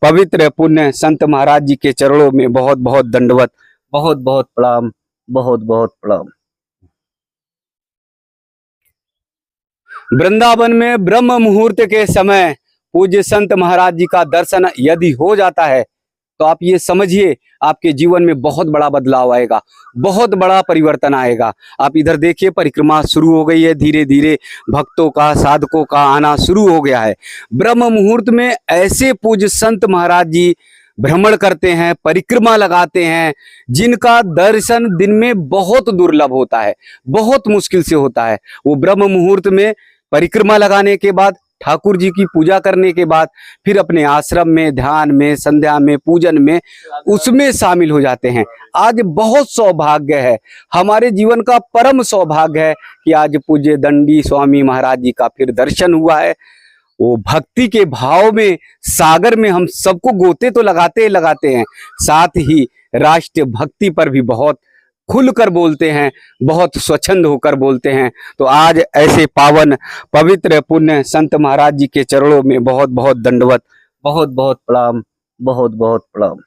पवित्र पुण्य संत महाराज जी के चरणों में बहुत बहुत दंडवत, बहुत बहुत प्रणाम, बहुत बहुत प्रणाम। वृंदावन में ब्रह्म मुहूर्त के समय पूज्य संत महाराज जी का दर्शन यदि हो जाता है तो आप ये समझिए आपके जीवन में बहुत बड़ा बदलाव आएगा, बहुत बड़ा परिवर्तन आएगा। आप इधर देखिए, परिक्रमा शुरू हो गई है, धीरे धीरे भक्तों का, साधकों का आना शुरू हो गया है। ब्रह्म मुहूर्त में ऐसे पूज्य संत महाराज जी भ्रमण करते हैं, परिक्रमा लगाते हैं, जिनका दर्शन दिन में बहुत दुर्लभ होता है, बहुत मुश्किल से होता है। वो ब्रह्म मुहूर्त में परिक्रमा लगाने के बाद, ठाकुर जी की पूजा करने के बाद, फिर अपने आश्रम में, ध्यान में, संध्या में, पूजन में, उसमें शामिल हो जाते हैं। आज बहुत सौभाग्य है, हमारे जीवन का परम सौभाग्य है कि आज पूज्य दंडी स्वामी महाराज जी का फिर दर्शन हुआ है। वो भक्ति के भाव में, सागर में हम सबको गोते तो लगाते हैं, साथ ही राष्ट्र भक्ति पर भी बहुत खुलकर बोलते हैं, बहुत स्वच्छंद होकर बोलते हैं। तो आज ऐसे पावन पवित्र पुण्य संत महाराज जी के चरणों में बहुत बहुत दंडवत, बहुत बहुत प्रणाम, बहुत बहुत प्रणाम।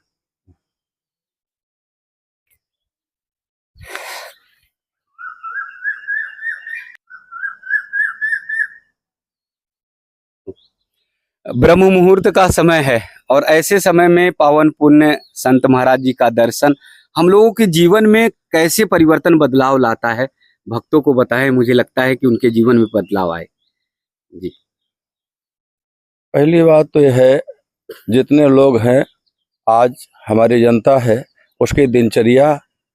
ब्रह्म मुहूर्त का समय है और ऐसे समय में पावन पुण्य संत महाराज जी का दर्शन हम लोगों के जीवन में कैसे परिवर्तन, बदलाव लाता है, भक्तों को बताएं। मुझे लगता है कि उनके जीवन में बदलाव आए। जी, पहली बात तो यह है, जितने लोग हैं आज हमारी जनता है, उसकी दिनचर्या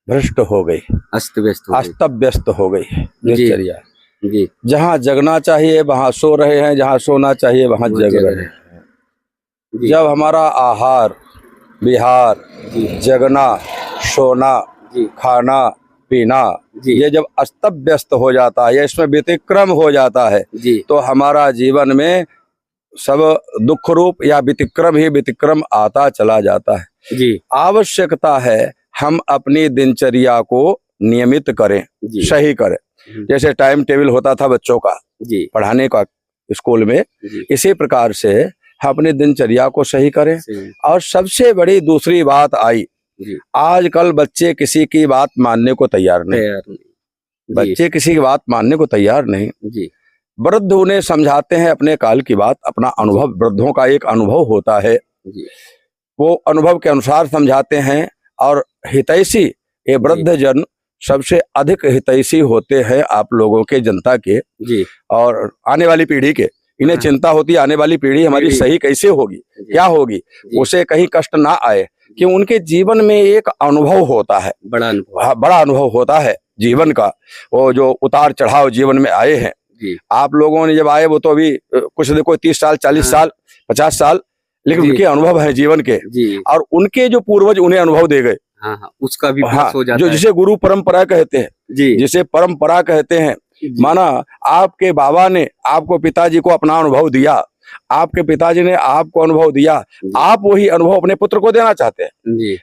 भ्रष्ट हो गई, अस्त व्यस्त हो गई दिनचर्या। जी, जहाँ जगना चाहिए वहाँ सो रहे हैं, जहाँ सोना चाहिए वहाँ जग रहे हैं। जब हमारा आहार विहार, जगना, सोना, खाना पीना, ये जब अस्त व्यस्त हो जाता है, इसमें व्यतिक्रम हो जाता है, तो हमारा जीवन में सब दुख रूप या व्यतिक्रम ही व्यतिक्रम आता चला जाता है। जी, आवश्यकता है हम अपनी दिनचर्या को नियमित करें, सही करें। जैसे टाइम टेबल होता था बच्चों का पढ़ाने का स्कूल में, इसी प्रकार से हम अपनी दिनचर्या को सही करें। और सबसे बड़ी दूसरी बात आई, आजकल बच्चे किसी की बात मानने को तैयार नहीं। बच्चे किसी की बात मानने को तैयार नहीं। वृद्ध उन्हें समझाते हैं अपने काल की बात, अपना अनुभव, वृद्धों का एक अनुभव होता है, वो अनुभव के अनुसार समझाते हैं। और हितैषी, ये वृद्ध जन सबसे अधिक हितैषी होते हैं आप लोगों के, जनता के और आने वाली पीढ़ी के। इन्हें चिंता होती है आने वाली पीढ़ी हमारी सही कैसे होगी, क्या होगी, उसे कहीं कष्ट ना आए, कि उनके जीवन में एक अनुभव होता है, बड़ा अनुभव होता है जीवन का। वो जो उतार चढ़ाव जीवन में आए हैं, आप लोगों ने जब आए वो तो अभी कुछ देखो 30 साल 40 साल 50 साल, लेकिन उनके अनुभव है जीवन के, और उनके जो पूर्वज उन्हें अनुभव दे गए, उसका भी हो जाता जो है। जिसे गुरु परंपरा कहते हैं, जिसे परंपरा कहते हैं। माना आपके बाबा ने आपको, पिताजी को अपना अनुभव दिया, आपके पिताजी ने आपको अनुभव दिया, आप वही अनुभव अपने पुत्र को देना चाहते हैं।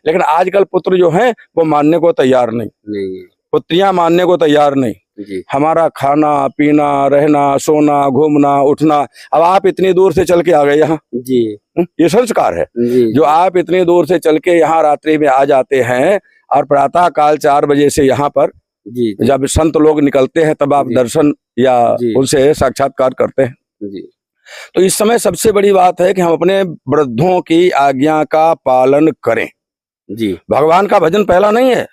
लेकिन आजकल पुत्र जो हैं वो मानने को तैयार नहीं, पुत्रियां मानने को तैयार नहीं। हमारा खाना पीना, रहना, सोना, घूमना, उठना, अब आप इतनी दूर से चल के आ गए यहाँ, ये संस्कार है। जो आप इतनी दूर से चल के यहाँ रात्रि में आ जाते हैं और प्रातः काल 4 बजे से यहाँ पर जब संत लोग निकलते हैं तब आप दर्शन या उनसे साक्षात्कार करते हैं। तो इस समय सबसे बड़ी बात है कि हम अपने वृद्धों की आज्ञा का पालन करें। भगवान का भजन पहला नहीं है।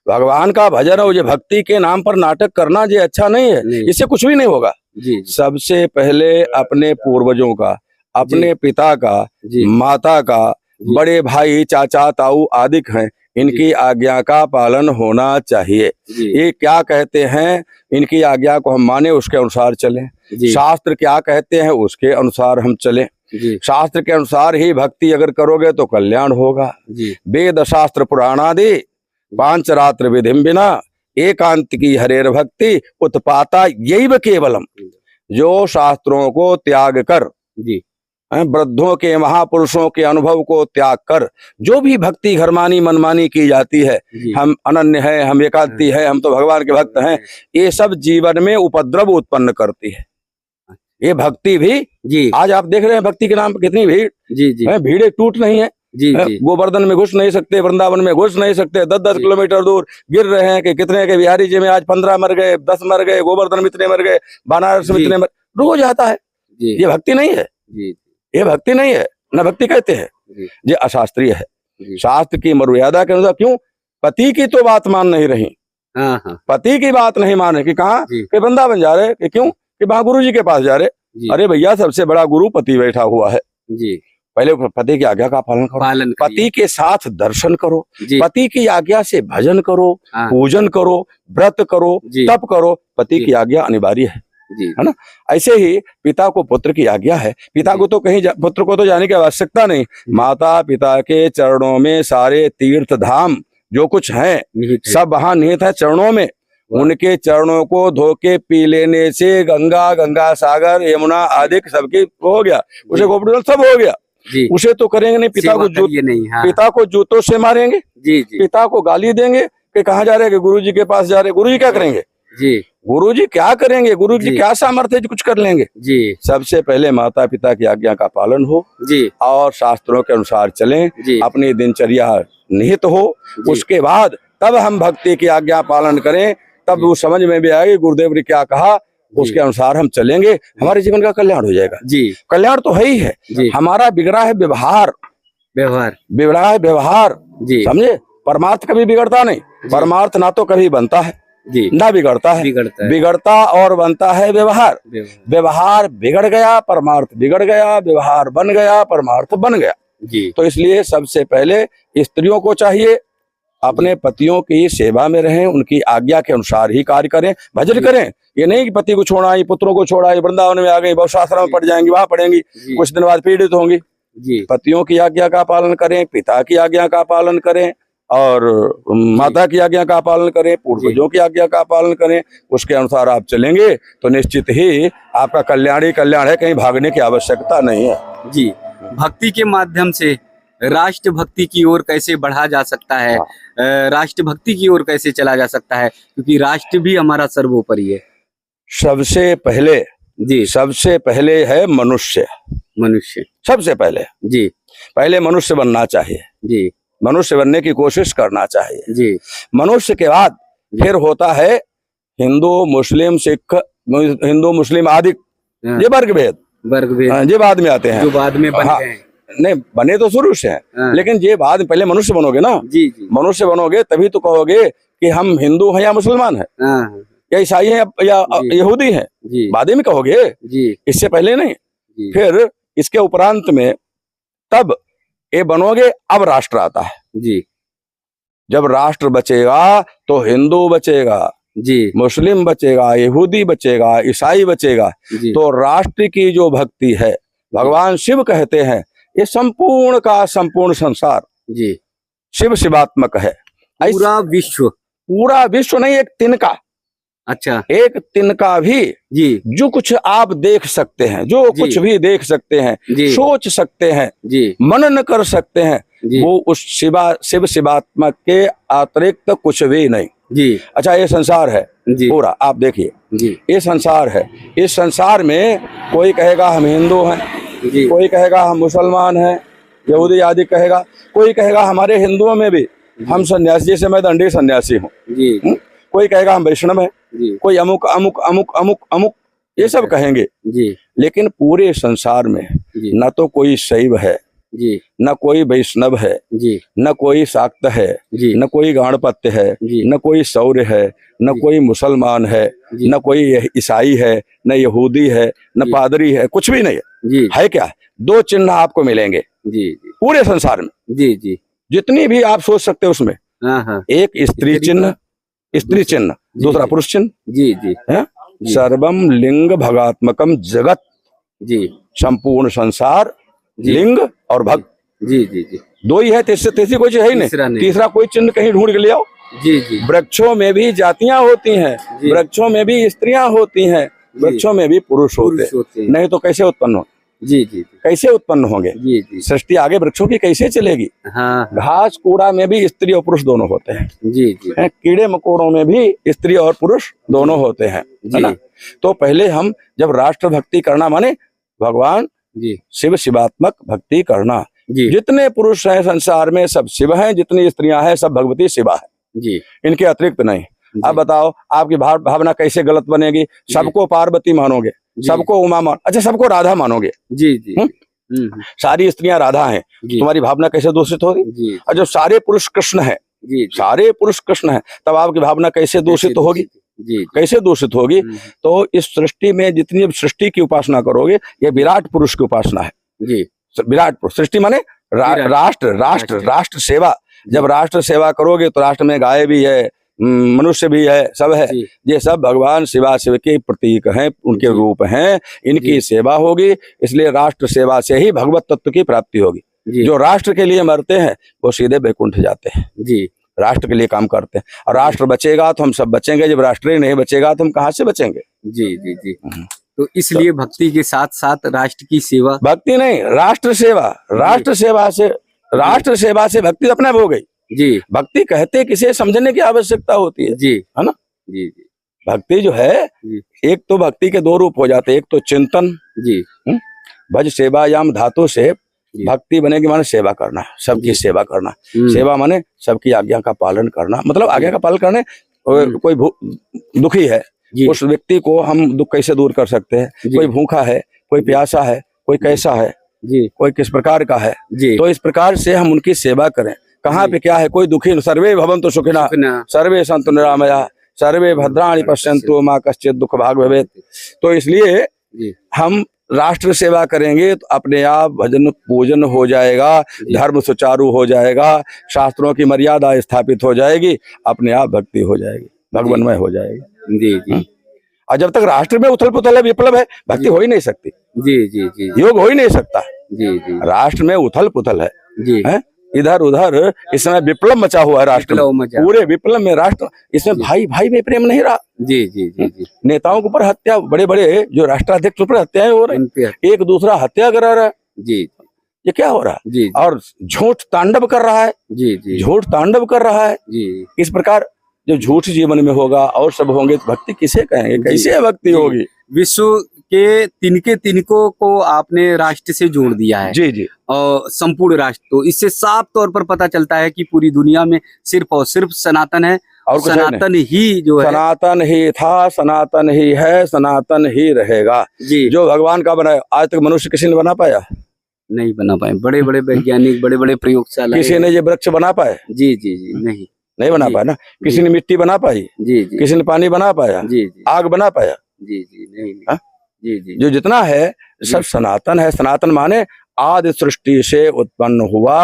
भगवान का भजन और ये भक्ति के नाम पर नाटक करना ये अच्छा नहीं है, इससे कुछ भी नहीं होगा। सबसे पहले अपने पूर्वजों का, अपने पिता का, माता का, बड़े भाई, चाचा, ताऊ आदि हैं, इनकी आज्ञा का पालन होना चाहिए। ये क्या कहते हैं, इनकी आज्ञा को हम माने, उसके अनुसार चलें। शास्त्र क्या कहते हैं उसके अनुसार हम चलें। शास्त्र के अनुसार ही भक्ति अगर करोगे तो कल्याण होगा। वेद शास्त्र पुराणादि पांचरात्र विधिम बिना एकांत की हरेर भक्ति उत्पाता यैव केवलम। जो शास्त्रों को त्याग कर, वृद्धों के, महापुरुषों के अनुभव को त्याग कर जो भी भक्ति घरमानी मनमानी की जाती है, हम अनन्य हैं, हम एकांती हैं, हम तो भगवान के भक्त हैं, ये सब जीवन में उपद्रव उत्पन्न करती है। ये भक्ति भी, जी आज आप देख रहे हैं भक्ति के नाम पर कितनी भीड़ जी जी है, भीड़ एक टूट नहीं है। जी जी गोवर्धन में घुस नहीं सकते, वृंदावन में घुस नहीं सकते, 10-10 जी। किलोमीटर दूर गिर रहे हैं कि कितने के बिहारी जी में आज 15 मर गए, 10 मर गए, गोवर्धन में इतने मर गए, बनारस में जी। इतने मर, रोज आता है। जी ये भक्ति नहीं है, जी ये भक्ति नहीं है, न भक्ति कहते हैं, जी ये अशास्त्रीय है। जी। शास्त्र की मर्यादा के अनुसार, क्यों पति की तो बात मान नहीं रही, हाँ हाँ पति की बात नहीं मान रहे कि कहाँ जी। कि वृंदावन जा रहे, कि क्यों कि वहां गुरु जी के पास जा रहे। जी अरे भैया, सबसे बड़ा गुरु पति बैठा हुआ है, जी पहले पति की आज्ञा का पालन करो, पालन करिए। पति के साथ दर्शन करो, जी पति की आज्ञा से भजन करो, हाँ पूजन करो, व्रत करो, जी। तप करो, पति जी। की आज्ञा अनिवार्य है। जी है ना। ऐसे ही पिता को पुत्र की आज्ञा है, पिता को तो कहीं पुत्र को तो जाने की आवश्यकता नहीं, माता पिता के चरणों में सारे तीर्थ धाम जो कुछ है निहित है। सब वहां निहित है चरणों में। उनके चरणों को धो के पी लेने से गंगा, गंगा सागर, यमुना आदि सबकी हो गया, उसे गोवर्धन सब हो गया। जी उसे तो करेंगे नहीं, पिता सेवा को करिए नहीं। हाँ पिता को जूतों से मारेंगे, जी जी पिता को गाली देंगे कि कहाँ जा रहे हैं, गुरु जी के पास जा रहे। गुरु जी क्या करेंगे, जी गुरु जी क्या करेंगे, गुरु जी जी। क्या सामर्थ्य है जो कुछ कर लेंगे। जी सबसे पहले माता पिता की आज्ञा का पालन हो जी और शास्त्रों के अनुसार चलें, जी अपनी दिनचर्या निहित हो, जी। उसके बाद तब हम भक्ति की आज्ञा पालन करें, तब जी। वो समझ में भी आएगी गुरुदेव ने क्या कहा, उसके अनुसार हम चलेंगे, हमारे जीवन का कल्याण हो जाएगा। जी कल्याण तो है ही है, जी हमारा बिगड़ा है व्यवहार, व्यवहार। बिगड़ा है व्यवहार, जी समझे। परमार्थ कभी बिगड़ता नहीं, परमार्थ ना तो कभी बनता है जी ना बिगड़ता है, बिगड़ता है बिगड़ता और बनता है व्यवहार। व्यवहार। व्यवहार बिगड़ गया, परमार्थ बिगड़ गया, व्यवहार बन गया, परमार्थ बन गया। जी तो इसलिए सबसे पहले स्त्रियों को चाहिए अपने पतियों की सेवा में रहें, उनकी आज्ञा के अनुसार ही कार्य करें, भजन करें। ये नहीं कि पति को छोड़ा आई, पुत्रों को छोड़ा आई, वृंदावन में आ गई, बहुत शास्त्रों में पड़ जाएंगी, वहां पढ़ेंगी, जी कुछ दिन बाद पीड़ित होंगी। जी पतियों की आज्ञा का पालन करें, पिता की आज्ञा का पालन करें और माता की आज्ञा का पालन करें, पूर्वजों की आज्ञा का पालन करें। उसके अनुसार आप चलेंगे तो निश्चित ही आपका कल्याण ही कल्याण है, कहीं भागने की आवश्यकता नहीं है। जी भक्ति के माध्यम से राष्ट्र भक्ति की ओर कैसे बढ़ा जा सकता है, राष्ट्र भक्ति की ओर कैसे चला जा सकता है, क्योंकि राष्ट्र भी हमारा सर्वोपरि है। सबसे पहले है मनुष्य, मनुष्य सबसे पहले जी मनुष्य बनना चाहिए, जी मनुष्य बनने की कोशिश करना चाहिए। जी मनुष्य के बाद फिर होता है हिंदू मुस्लिम सिख, हिंदू मुस्लिम आदि हाँ। ये वर्ग भेद ये बाद में आते हैं, जो बाद में बन हाँ। गए हैं। नहीं बने तो शुरू से हैं, हाँ। लेकिन ये बाद में पहले मनुष्य बनोगे ना, जी जी मनुष्य बनोगे तभी तो कहोगे कि हम हिंदू हैं या मुसलमान हैं, हाँ या ईसाई हैं या जी। यहूदी हैं, जी बाद में कहोगे, जी इससे पहले नहीं। जी फिर इसके उपरांत में तब ये बनोगे, अब राष्ट्र आता है। जी जब राष्ट्र बचेगा तो हिंदू बचेगा, जी मुस्लिम बचेगा, यहूदी बचेगा, ईसाई बचेगा। जी तो राष्ट्र की जो भक्ति है, भगवान शिव कहते हैं ये संपूर्ण का संपूर्ण संसार जी शिव शिवात्मक है। पूरा विश्व नहीं, एक तिनका, अच्छा एक तिनका भी जी जो कुछ आप देख सकते हैं, जो जी। कुछ भी देख सकते हैं, जी सोच सकते हैं, जी मनन कर सकते हैं, जी वो उस शिव शिवात्मक के अतिरिक्त कुछ भी नहीं। जी अच्छा, ये संसार है जी पूरा, आप देखिए जी ये संसार है। इस संसार में कोई कहेगा हम हिंदू हैं, जी कोई कहेगा हम मुसलमान हैं, यहूदी आदि कहेगा, कोई कहेगा हमारे हिंदुओं में भी हम सन्यासी, जैसे मैं दंडी सन्यासी हूँ, जी कोई कहेगा हम वैष्णव हैं, जी कोई अमुक अमुक अमुक अमुक अमुक, ये सब कहेंगे। जी लेकिन पूरे संसार में जी न तो कोई शैव है, जी न कोई वैष्णव है, जी न कोई शाक्त है, जी न कोई गाणपत्य है, जी न कोई सौर्य है, न जी। कोई मुसलमान है, जी। न कोई ईसाई है, न यहूदी है, न जी। पादरी है, कुछ भी नहीं है। जी है क्या? दो चिन्ह आपको मिलेंगे जी पूरे संसार में, जी जी जितनी भी आप सोच सकते हो उसमें। हाँ हाँ एक स्त्री चिन्ह, स्त्री चिन्ह, जी, दूसरा जी। पुरुष चिन्ह जी जी है। जी। सर्वम लिंग भगात्मकम जगत, जी संपूर्ण संसार जी। लिंग और भग, जी जी जी दो ही है, तीसरी कोई चीज है ही तीसरा नहीं। नहीं। तीसरा कोई चिन्ह कहीं ढूंढ के ले आओ। जी जी वृक्षों में भी जातियां होती हैं, जी। वृक्षों में भी स्त्रियां होती हैं, वृक्षों में भी पुरुष होते हैं, होते हैं। नहीं तो कैसे उत्पन्न हो? जी जी कैसे उत्पन्न होंगे? जी जी सृष्टि आगे वृक्षों की कैसे चलेगी? हाँ घास कूड़ा में भी स्त्री और पुरुष दोनों होते हैं, जी जी कीड़े मकोड़ों में भी स्त्री और पुरुष दोनों होते हैं, है ना? तो पहले हम जब राष्ट्र भक्ति करना माने भगवान जी शिव शिवात्मक भक्ति करना। जी जितने पुरुष हैं संसार में सब शिव हैं, जितनी स्त्रियां हैं सब भगवती शिवा है, जी इनके अतिरिक्त नहीं। अब बताओ आपकी भावना कैसे गलत बनेगी? सबको पार्वती मानोगे, सबको उमा अच्छा सबको राधा मानोगे, जी जी सारी स्त्रियां राधा हैं, तुम्हारी भावना कैसे दूषित होगी? जी और जब सारे पुरुष कृष्ण हैं, जी सारे पुरुष कृष्ण हैं, तब आपकी भावना कैसे दूषित होगी? जी कैसे दूषित होगी? तो इस सृष्टि में जितनी अब सृष्टि की उपासना करोगे, ये विराट पुरुष की उपासना है जी। विराट पुरुष। सृष्टि माने राष्ट्र राष्ट्र राष्ट्र सेवा। जब राष्ट्र सेवा करोगे तो राष्ट्र में गाय भी है, मनुष्य भी है, सब है, ये सब भगवान शिवा शिव के प्रतीक हैं, उनके रूप हैं, इनकी सेवा होगी। इसलिए राष्ट्र सेवा से ही भगवत तत्व की प्राप्ति होगी। जो राष्ट्र के लिए मरते हैं वो सीधे बैकुंठ जाते हैं जी, राष्ट्र के लिए काम करते हैं। और राष्ट्र बचेगा तो हम सब बचेंगे, जब राष्ट्र ही नहीं बचेगा तो हम कहाँ से बचेंगे? जी जी जी। तो इसलिए भक्ति के साथ साथ राष्ट्र की सेवा, भक्ति नहीं राष्ट्र सेवा, राष्ट्र सेवा से भक्ति अपने हो गई जी। भक्ति कहते किसे समझने की आवश्यकता होती है जी, है ना? जी जी। भक्ति जो है एक तो भक्ति के दो रूप हो जाते हैं, एक तो चिंतन जी, भज सेवायाम धातु से भक्ति बनेगी माने सेवा करना, सबकी सेवा करना। सेवा माने सबकी आज्ञा का पालन करना, मतलब आज्ञा का पालन करने। कोई दुखी है, उस व्यक्ति को हम दुख कैसे दूर कर सकते हैं? कोई भूखा है, कोई प्यासा है, कोई कैसा है जी, कोई किस प्रकार का है जी, तो इस प्रकार से हम उनकी सेवा करें। कहाँ पे क्या है? कोई दुखी, सर्वे भवन्तु सुखिनः, सर्वे सन्तु निरामया, सर्वे भद्राणि पश्यन्तु मा कश्चित् दुःख भाग् भवेत्। तो इसलिए हम राष्ट्र सेवा करेंगे तो अपने आप भजन पूजन हो जाएगा, धर्म सुचारू हो जाएगा, शास्त्रों की मर्यादा स्थापित हो जाएगी, अपने आप भक्ति हो जाएगी, भगवानमय हो जाएगी जी जी। और जब तक राष्ट्र में उथल पुथल है, विप्लव है, भक्ति हो ही नहीं सकती जी जी जी, योग हो ही नहीं सकता जी जी। राष्ट्र में उथल पुथल है जी, है इधर उधर, इस समय विप्लव मचा हुआ है राष्ट्र में, पूरे विप्लव में राष्ट्र, इसमें भाई भाई में प्रेम नहीं रहा जी जी जी जी। नेताओं के ऊपर हत्या, बड़े बड़े जो राष्ट्राध्यक्ष ऊपर हत्याएं हो रही, एक दूसरा हत्या करा रहा है जी, ये क्या हो रहा है जी। और झूठ तांडव कर रहा है जी जी, झूठ तांडव कर रहा है जी। इस प्रकार जब झूठ जीवन में होगा और सब होंगे तो भक्ति किसे कहेंगे? कैसे भक्ति होगी? विश्व के तिनके तिनकों को आपने राष्ट्र से जोड़ दिया है जी जी, और संपूर्ण राष्ट्र। तो इससे साफ तौर पर पता चलता है कि पूरी दुनिया में सिर्फ और सिर्फ सनातन है, और सनातन ही जो है, सनातन ही था, सनातन ही है, सनातन ही रहेगा जी। जो भगवान का बनाया, आज तक मनुष्य किसी ने बना पाया? नहीं बना पाए। बड़े बड़े वैज्ञानिक, बड़े बड़े प्रयोगशाला, किसी ने ये वृक्ष बना पाए? जी जी जी नहीं बना पाया ना। किसी ने मिट्टी बना पाई? जी जी। किसी ने पानी बना पाया? जी जी। आग बना पाया? जी जी नहीं जी जी। जो जितना है सब सनातन है। सनातन माने आदि सृष्टि से उत्पन्न हुआ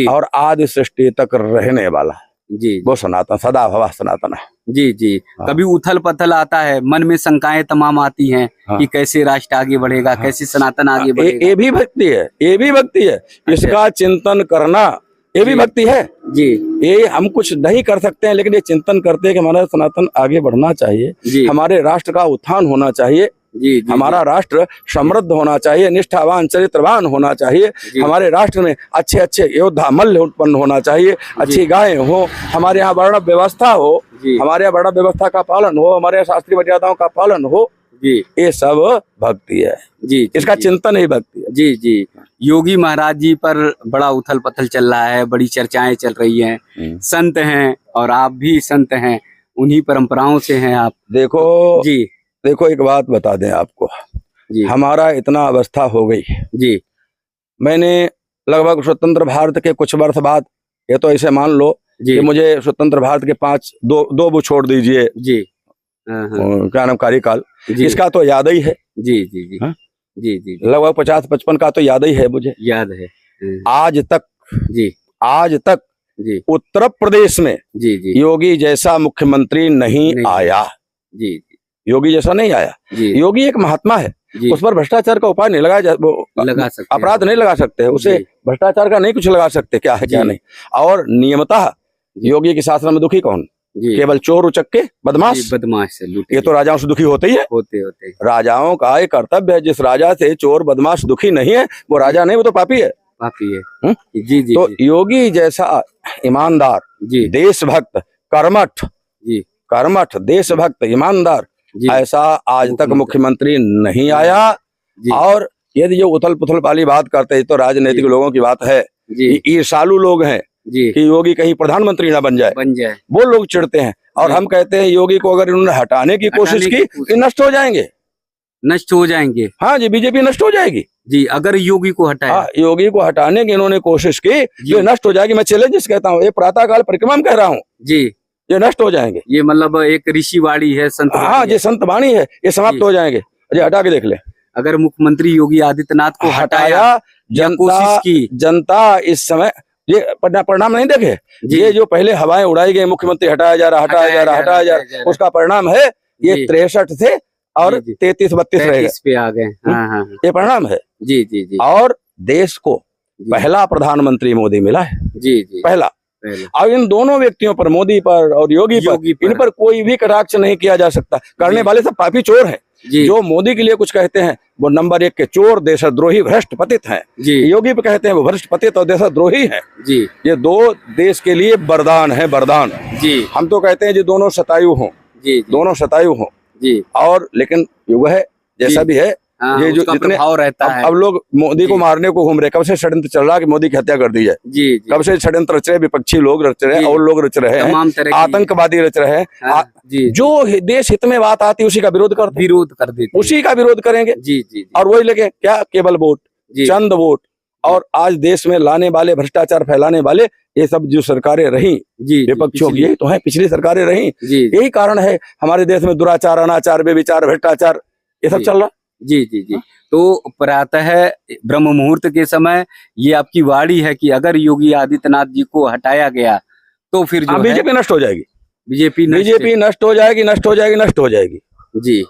और आदि सृष्टि तक रहने वाला जी, वो सनातन, सदा भवा सनातन है जी जी। कभी उथल पथल आता है, मन में शंकाएं तमाम आती हैं कि कैसे राष्ट्र आगे बढ़ेगा, कैसे सनातन आगे बढ़ेगा। ये भी भक्ति है, ये भी भक्ति है। इसका चिंतन करना ये भी भक्ति है जी। ये हम कुछ नहीं कर सकते हैं, लेकिन ये चिंतन करते हैं कि हमारा सनातन आगे बढ़ना चाहिए, हमारे राष्ट्र का उत्थान होना चाहिए जी, हमारा राष्ट्र समृद्ध होना चाहिए, निष्ठावान चरित्रवान होना चाहिए, हमारे राष्ट्र में अच्छे अच्छे योद्धा मल्ल उत्पन्न होना चाहिए, अच्छी गायें हो, हमारे यहाँ वर्ण व्यवस्था हो, हमारे यहाँ वर्ण व्यवस्था का पालन हो, हमारे यहाँ शास्त्रीय मर्यादाओं का पालन हो जी। ये सब भक्ति है जी, इसका चिंतन ही भक्ति है जी जी। योगी महाराज जी पर बड़ा उथल पथल चल रहा है, बड़ी चर्चाएं चल रही हैं, संत हैं और आप भी संत हैं, उन्हीं परंपराओं से हैं आप। देखो जी, देखो एक बात बता दें आपको जी, हमारा इतना अवस्था हो गई जी। मैंने लगभग स्वतंत्र भारत के कुछ वर्ष बाद, ये तो ऐसे मान लो कि मुझे स्वतंत्र भारत के 2 वो छोड़ दीजिए जी, क्या नाम कार्यकाल, इसका तो याद ही है जी जी जी जी जी। लगभग 50-55 का तो याद ही है, मुझे याद है। आज तक जी उत्तर प्रदेश में जी जी योगी जैसा मुख्यमंत्री नहीं आया जी, योगी जैसा नहीं आया जी। योगी एक महात्मा है, उस पर भ्रष्टाचार का उपाय नहीं लगा सकते, अपराध नहीं लगा सकते, उसे भ्रष्टाचार का नहीं कुछ लगा सकते, क्या है क्या नहीं। और नियमतः योगी के शासन में दुखी कौन? जी केवल चोर उचक्के बदमाश, जी, बदमाश से लूटे ये तो राजाओं से दुखी होते ही है। होते राजाओं का एक कर्तव्य है, जिस राजा से चोर बदमाश दुखी नहीं है वो राजा नहीं, वो तो पापी है। पापी है। हम्म? जी जी तो जी योगी जैसा ईमानदार, जी देशभक्त, कर्मठ, जी कर्मठ, देशभक्त, ईमानदार, जी ऐसा आज तक मुख्यमंत्री नहीं आया। जी और यदि जो उथल पुथल वाली बात करते हैं तो राजनीतिक जी। लोगों की बात है, जी ये ईर्षालु लोग हैं जी कि योगी कहीं प्रधानमंत्री ना बन जाए, बन जाए, वो लोग चिढ़ते हैं। और जी। हम कहते हैं योगी को अगर इन्होंने हटाने की कोशिश हटाने की की तो नष्ट हो जाएंगे। नष्ट हो जाएंगे। हाँ जी, बीजेपी नष्ट हो जाएगी। जी, अगर योगी को हटाया। हाँ, योगी को हटाने की इन्होंने कोशिश की, ये नष्ट हो जाएगी। मैं चैलेंज कहता हूँ, ये प्रातः काल परिक्रमा में कह रहा हूँ, जी, ये नष्ट हो जाएंगे। ये मतलब एक ऋषि वाणी है, संत हाँ, वाणी ये संत वाणी है, ये समाप्त जी। हो जाएंगे। ये हटा के देख ले। अगर मुख्यमंत्री योगी आदित्यनाथ को हटाया या जनता, कोशिश की, जनता इस समय ये परिणाम नहीं देखे। जी। ये जो पहले हवाएं उड़ाई गई, मुख्यमंत्री हटाया जा रहा, हटाया जा रहा, उसका परिणाम है ये जी। 63 थे और जी, जी। 33-32 रह गए, 33 पे आ गए। हाँ हाँ ये परिणाम है। जी जी जी और देश को जी। पहला प्रधानमंत्री मोदी मिला है, जी जी पहला। पहला। और इन दोनों व्यक्तियों पर, मोदी पर और योगी पर, इन पर कोई भी कटाक्ष नहीं किया जा सकता। करने वाले सब पापी चोर हैं। जो मोदी के लिए कुछ कहते हैं वो नंबर 1 के चोर, देशद्रोही, भ्रष्ट पतित हैं। योगी पे कहते हैं वो भ्रष्ट पतित और देशद्रोही हैं। जी, ये दो देश के लिए वरदान है, वरदान। जी, हम तो कहते हैं जी दोनों शतायु हों, जी, दोनों शतायु हों। जी, और लेकिन युग है जैसा भी है, ये जो जितने भाव रहता है। अब लोग मोदी को मारने को घूम रहे, कब से षड्यंत्र चल रहा है कि मोदी की हत्या कर दी जाए। जी, कब से षड्यंत्र रच रहे, विपक्षी लोग रच रहे हैं और लोग रच रहे हैं, आतंकवादी रच रहे हैं। जो देश हित में बात आती है उसी का विरोध कर देते, उसी का विरोध करेंगे। जी जी, और वही लेके क्या, केवल वोट, चंद वोट। और आज देश में लाने वाले, भ्रष्टाचार फैलाने वाले, ये सब जो सरकारें रही विपक्षों की, यही तो है, पिछली सरकारें रही। यही कारण है हमारे देश में दुराचार, अनाचार, व्यभिचार, भ्रष्टाचार, ये सब चल रहा। जी जी जी, तो प्रातः ब्रह्म मुहूर्त के समय ये आपकी वाणी है कि अगर योगी आदित्यनाथ जी को हटाया गया तो फिर जो बीजेपी नष्ट हो जाएगी, बीजेपी नष्ट हो जाएगी, नष्ट हो जाएगी, नष्ट हो जाएगी। जी,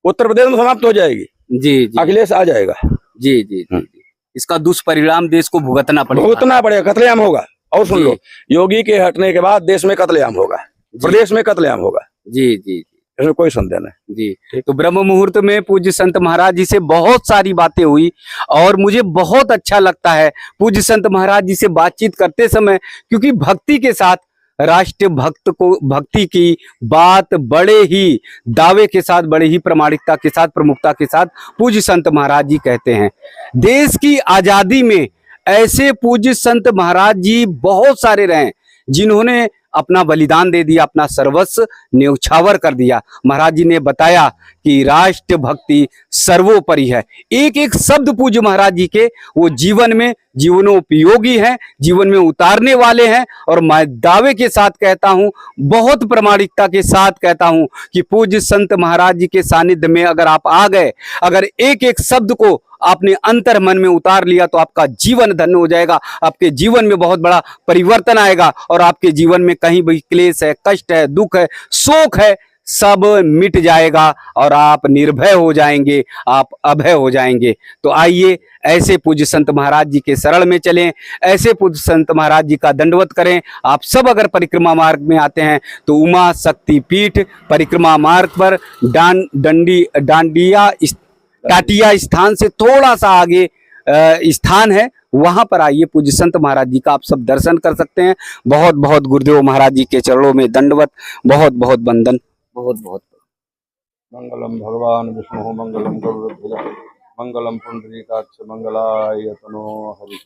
उत्तर प्रदेश में समाप्त हो जाएगी। जी, अखिलेश आ जाएगा। जी जी जी, इसका दुष्परिणाम देश को भुगतना पड़ेगा, कत्लेआम होगा। और सुन लो, योगी के हटने के बाद देश में कत्लेआम होगा, प्रदेश में कत्लेआम होगा। जी जी, इसमें कोई संदेह नहीं। जी, तो ब्रह्म मुहूर्त में पूज्य संत महाराज जी से बहुत सारी बातें हुई और मुझे बहुत अच्छा लगता है पूज्य संत महाराज जी से बातचीत करते समय, क्योंकि भक्ति के साथ, राष्ट्र भक्त को भक्ति की बात बड़े ही दावे के साथ, बड़े ही प्रामाणिकता के साथ, प्रमुखता के साथ पूज्य संत महाराज जी कहते हैं। देश की आजादी में ऐसे पूज्य संत महाराज जी बहुत सारे रहे जिन्होंने अपना बलिदान दे दिया, अपना सर्वस्व न्यौछावर कर दिया। महाराज जी ने बताया कि राष्ट्र भक्ति सर्वोपरि है। एक एक शब्द पूज्य महाराज जी के वो जीवन में जीवनोपयोगी हैं, जीवन में उतारने वाले हैं। और मैं दावे के साथ कहता हूं, बहुत प्रामाणिकता के साथ कहता हूं कि पूज्य संत महाराज जी के सानिध्य में अगर आप आ गए, अगर एक एक शब्द को आपने अंतर मन में उतार लिया तो आपका जीवन धन्य हो जाएगा, आपके जीवन में बहुत बड़ा परिवर्तन आएगा और आपके जीवन में कहीं भी क्लेश है, कष्ट है, दुख है, शोक है, सब मिट जाएगा और आप निर्भय हो जाएंगे, आप अभय हो जाएंगे। तो आइए ऐसे पूज्य संत महाराज जी के शरण में चलें, ऐसे पूज्य संत महाराज जी का दंडवत करें। आप सब अगर परिक्रमा मार्ग में आते हैं तो उमा शक्ति पीठ परिक्रमा मार्ग पर टाटिया स्थान से थोड़ा सा आगे स्थान है, वहां पर आइए, पूज्य संत महाराज जी का आप सब दर्शन कर सकते हैं। बहुत बहुत गुरुदेव महाराज जी के चरणों में दंडवत, बहुत बहुत वंदन, बहुत बहुत। मंगलम भगवान विष्णु, मंगलम गरुड़ध्वज, मंगलम पुंडरीकाक्ष, मंगलाय तनो हरि।